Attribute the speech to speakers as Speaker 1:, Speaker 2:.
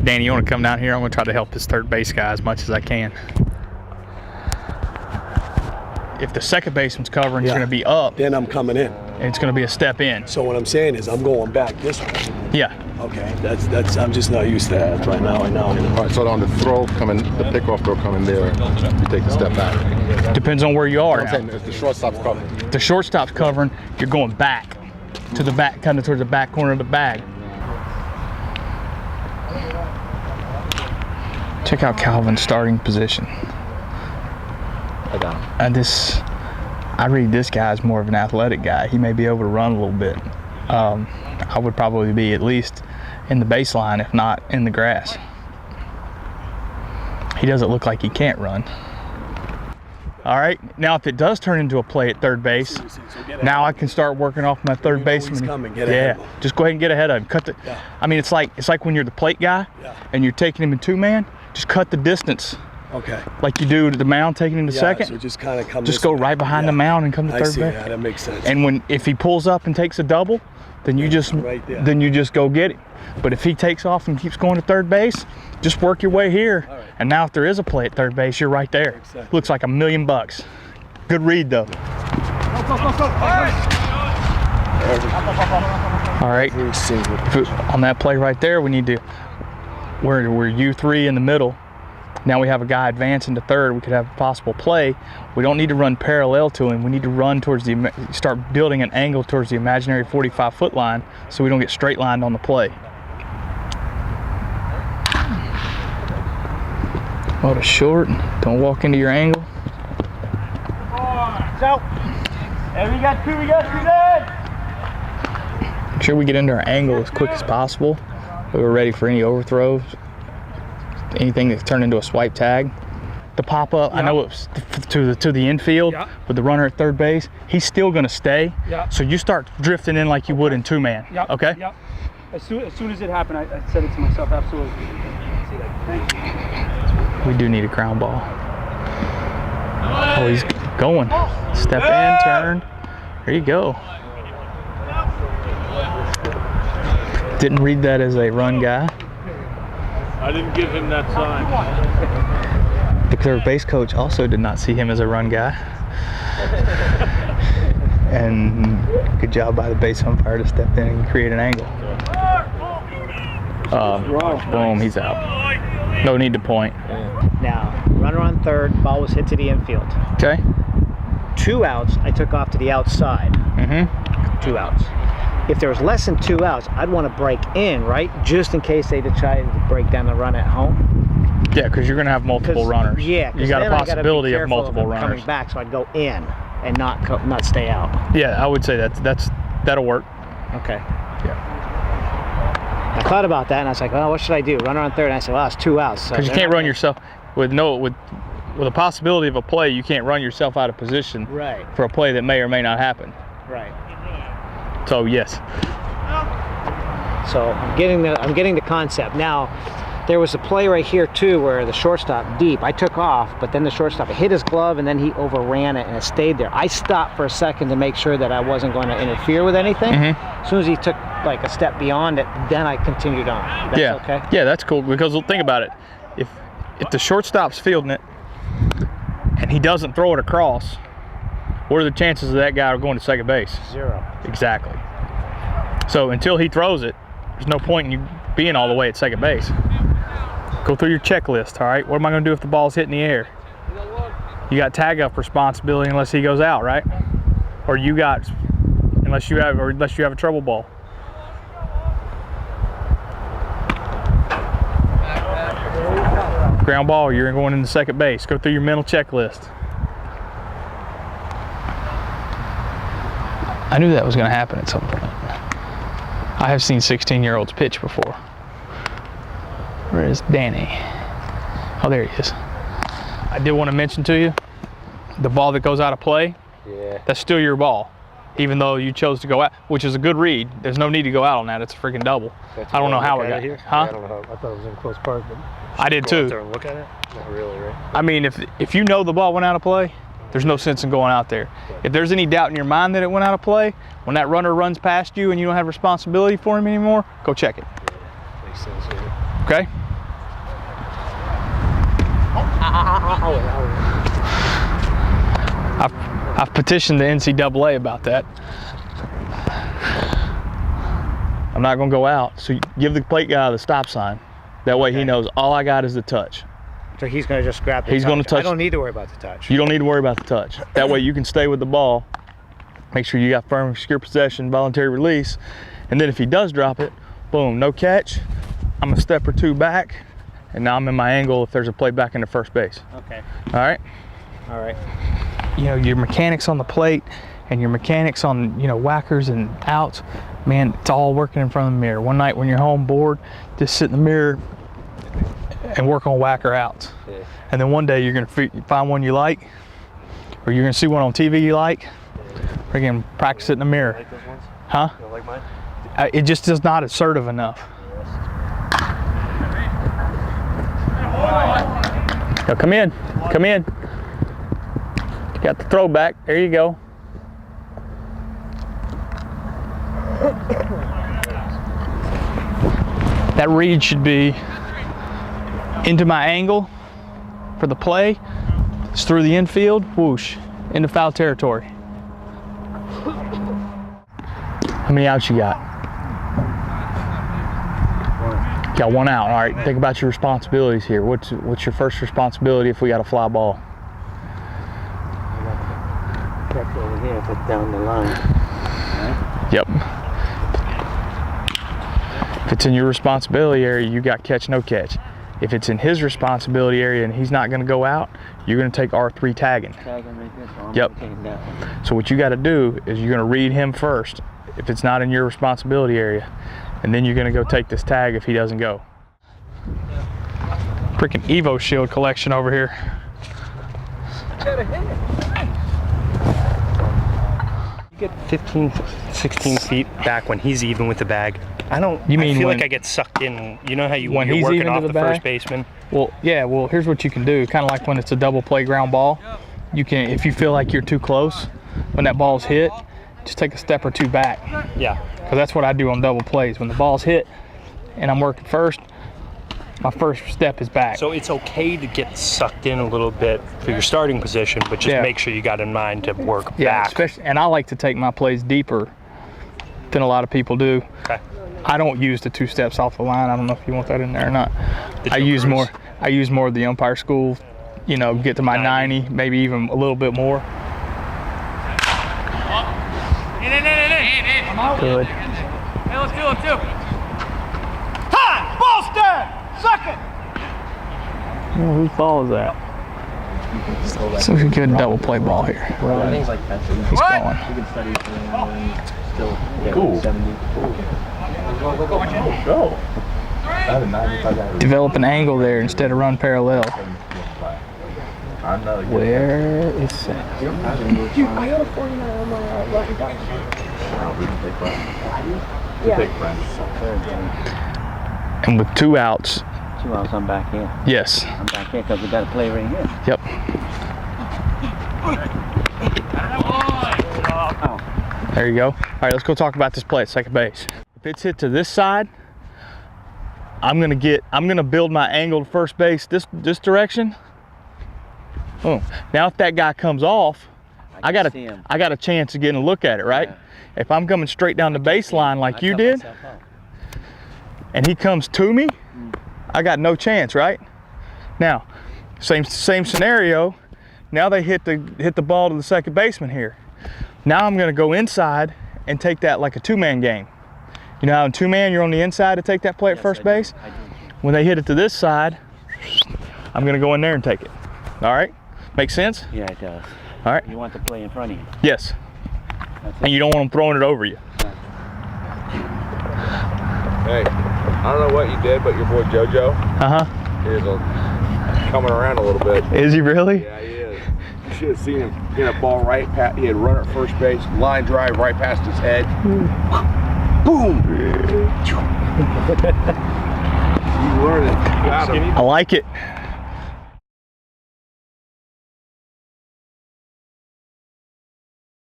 Speaker 1: Danny, you want to come down here? I'm going to try to help this third base guy as much as I can. If the second baseman's covering, he's going to be up.
Speaker 2: Then I'm coming in.
Speaker 1: And it's going to be a step in.
Speaker 2: So what I'm saying is I'm going back this way.
Speaker 1: Yeah.
Speaker 2: Okay, that's I'm just not used to that right now. All
Speaker 3: right, so on the throw coming, the pickoff throw coming there, you take a step back.
Speaker 1: Depends on where you are.
Speaker 3: I'm saying if the shortstop's covering.
Speaker 1: If the shortstop's covering, you're going back to the back, kind of towards the back corner of the bag. Check out Calvin's starting position.
Speaker 3: I got him.
Speaker 1: And I read this guy as more of an athletic guy. He may be able to run a little bit. I would probably be at least in the baseline, if not in the grass. He doesn't look like he can't run. All right, now if it does turn into a play at third base, now I can start working off my third baseman. Just go ahead and get ahead of him. I mean, it's like when you're the plate guy and you're taking him in two-man, just cut the distance.
Speaker 2: Okay.
Speaker 1: Like you do to the mound, taking him to second.
Speaker 2: So just kind of come.
Speaker 1: Just go right behind the mound and come to third base.
Speaker 2: Yeah, that makes sense.
Speaker 1: And if he pulls up and takes a double, then you just go get it. But if he takes off and keeps going to third base, just work your way here. Right. And now if there is a play at third base, you're right there. Exactly. Looks like $1 million. Good read though. All right. On that play right there, we need to. We're U3 in the middle. Now we have a guy advancing to third. We could have a possible play. We don't need to run parallel to him. We need to run towards start building an angle towards the imaginary 45-foot line so we don't get straight lined on the play. Hold it short. Don't walk into your angle.
Speaker 4: So, and we got two dead.
Speaker 1: Make sure we get into our angle as quick as possible. We're ready for any overthrows. Anything that's turned into a swipe tag. The pop up, I know it's to the infield with the runner at third base. He's still going to stay. So you start drifting in like you would in two-man. Okay?
Speaker 4: Yep. As soon as it happened, I said it to myself. Absolutely. Thank you.
Speaker 1: We do need a ground ball. Oh, he's going. Step in, turn. There you go. Didn't read that as a run guy.
Speaker 5: I didn't give him that sign.
Speaker 1: The third base coach also did not see him as a run guy. And good job by the base umpire to step in and create an angle. Boom, he's out. No need to point.
Speaker 6: Now, runner on third, ball was hit to the infield.
Speaker 1: Okay.
Speaker 6: 2 outs, I took off to the outside. 2 outs. If there was less than 2 outs, I'd want to break in, right? Just in case they decided to break down the run at home.
Speaker 1: Yeah, because you're going to have multiple runners.
Speaker 6: Yeah,
Speaker 1: you got a possibility of multiple runners
Speaker 6: coming back, so I'd go in and not stay out.
Speaker 1: Yeah, I would say that'll work.
Speaker 6: Okay.
Speaker 1: Yeah.
Speaker 6: I thought about that and I was like, oh, what should I do? Runner on third. And I said, well, it's 2 outs.
Speaker 1: Because you can't run yourself with a possibility of a play. You can't run yourself out of position for a play that may or may not happen.
Speaker 6: Right.
Speaker 1: So yes.
Speaker 6: So I'm getting the concept. Now, there was a play right here too where the shortstop deep. I took off, but then the shortstop hit his glove and then he overran it and it stayed there. I stopped for a second to make sure that I wasn't going to interfere with anything. As soon as he took like a step beyond it, then I continued on. That's okay?
Speaker 1: Yeah, that's cool because think about it. If the shortstop's fielding it and he doesn't throw it across, what are the chances of that guy going to second base?
Speaker 6: 0.
Speaker 1: Exactly. So until he throws it, there's no point in you being all the way at second base. Go through your checklist, all right? What am I going to do if the ball's hitting the air? You got tag up responsibility unless he goes out, right? Or unless you have a trouble ball. Ground ball, you're going into second base. Go through your mental checklist. I knew that was going to happen at some point. I have seen 16-year-olds pitch before. Where is Danny? Oh, there he is. I did want to mention to you, the ball that goes out of play, that's still your ball, even though you chose to go out, which is a good read. There's no need to go out on that. It's a freaking double. I don't know how it got here. Huh?
Speaker 2: I don't know. I thought it was in close park, but
Speaker 1: I did too.
Speaker 2: Go out there and look at it? Not really, right?
Speaker 1: I mean, if you know the ball went out of play, there's no sense in going out there. If there's any doubt in your mind that it went out of play, when that runner runs past you and you don't have responsibility for him anymore, go check it.
Speaker 2: Makes sense,
Speaker 1: Okay? I've petitioned the NCAA about that. I'm not gonna go out, so give the plate guy the stop sign. That way he knows all I got is the touch.
Speaker 6: So he's going to just grab the
Speaker 1: He's
Speaker 6: touch.
Speaker 1: gonna touch.
Speaker 6: I don't need to worry about the touch.
Speaker 1: You don't need to worry about the touch. That way you can stay with the ball. Make sure you got firm, secure possession, voluntary release. And then if he does drop it, boom, no catch. I'm a step or two back, and now I'm in my angle if there's a play back into first base.
Speaker 6: Okay.
Speaker 1: All right?
Speaker 6: All right.
Speaker 1: You know, your mechanics on the plate and your mechanics on, you know, whackers and outs, man, it's all working in front of the mirror. One night when you're home bored, just sit in the mirror and work on whacker outs.
Speaker 6: Yeah.
Speaker 1: And then one day you're gonna find one you like, or you're gonna see one on TV you like, or you're gonna practice it in the mirror.
Speaker 5: Like those ones?
Speaker 1: Huh?
Speaker 5: You don't like mine?
Speaker 1: It just is not assertive enough. Now come in, come in. You got the throwback, there you go. That read should be into my angle for the play. It's through the infield, whoosh, into foul territory. How many outs you got? Got one out. All right, think about your responsibilities here. What's your first responsibility if we got a fly ball?
Speaker 6: Catch over here, put down the line.
Speaker 1: Yep. If it's in your responsibility area, you got catch, no catch. If it's in his responsibility area and he's not going to go out, you're going to take R3 tagging. Yep. So what you got to do is you're going to read him first if it's not in your responsibility area, and then you're going to go take this tag if he doesn't go. Freaking Evo Shield collection over here.
Speaker 7: You get 15, 16 feet back when he's even with the bag. I feel like I get sucked in. You know how you're
Speaker 1: he's
Speaker 7: working
Speaker 1: even
Speaker 7: off
Speaker 1: to
Speaker 7: the
Speaker 1: the bag?
Speaker 7: first baseman?
Speaker 1: Well, yeah, well, here's what you can do. Kind of like when it's a double play ground ball. You can, if you feel like you're too close, when that ball's hit, just take a step or two back.
Speaker 7: Yeah.
Speaker 1: Because that's what I do on double plays. When the ball's hit and I'm working first, my first step is back.
Speaker 7: So it's okay to get sucked in a little bit for your starting position, but just make sure you got in mind to work back.
Speaker 1: Especially, and I like to take my plays deeper than a lot of people do.
Speaker 7: Okay.
Speaker 1: I don't use the 2 steps off the line. I don't know if you want that in there or not. I use more of the umpire school, you know, get to my 90, maybe even a little bit more. Good.
Speaker 4: Hey, let's do. Time! Ball's down! Second!
Speaker 1: Oh, whose ball is that? So it's a good double play ball here. He's going.
Speaker 3: Cool. Go.
Speaker 1: Develop an angle there instead of run parallel. Where is that? And with 2 outs.
Speaker 6: 2 outs, I'm back here.
Speaker 1: Yes.
Speaker 6: I'm back here because we got to play right here.
Speaker 1: Yep. There you go. All right, let's go talk about this play at second base. If it's hit to this side, I'm gonna build my angle to first base this direction. Boom. Now if that guy comes off, I got a chance of getting a look at it, right? Yeah. If I'm coming straight down the baseline like you did, and he comes to me, I got no chance, right? Now, same scenario. Now they hit the ball to the second baseman here. Now I'm gonna go inside and take that like a 2-man game. You know how in 2-man you're on the inside to take that play at first base? I do. When they hit it to this side, I'm gonna go in there and take it. All right? Make sense?
Speaker 6: Yeah, it does.
Speaker 1: All right.
Speaker 6: You want the play in front of you.
Speaker 1: Yes. And you don't want them throwing it over you.
Speaker 3: Hey, I don't know what you did, but your boy JoJo is coming around a little bit.
Speaker 1: Is he really?
Speaker 3: Yeah, he is. You should have seen him get a ball right past. He had run at first base, line drive right past his head. Boom! You learn it. You got him.
Speaker 1: I like it.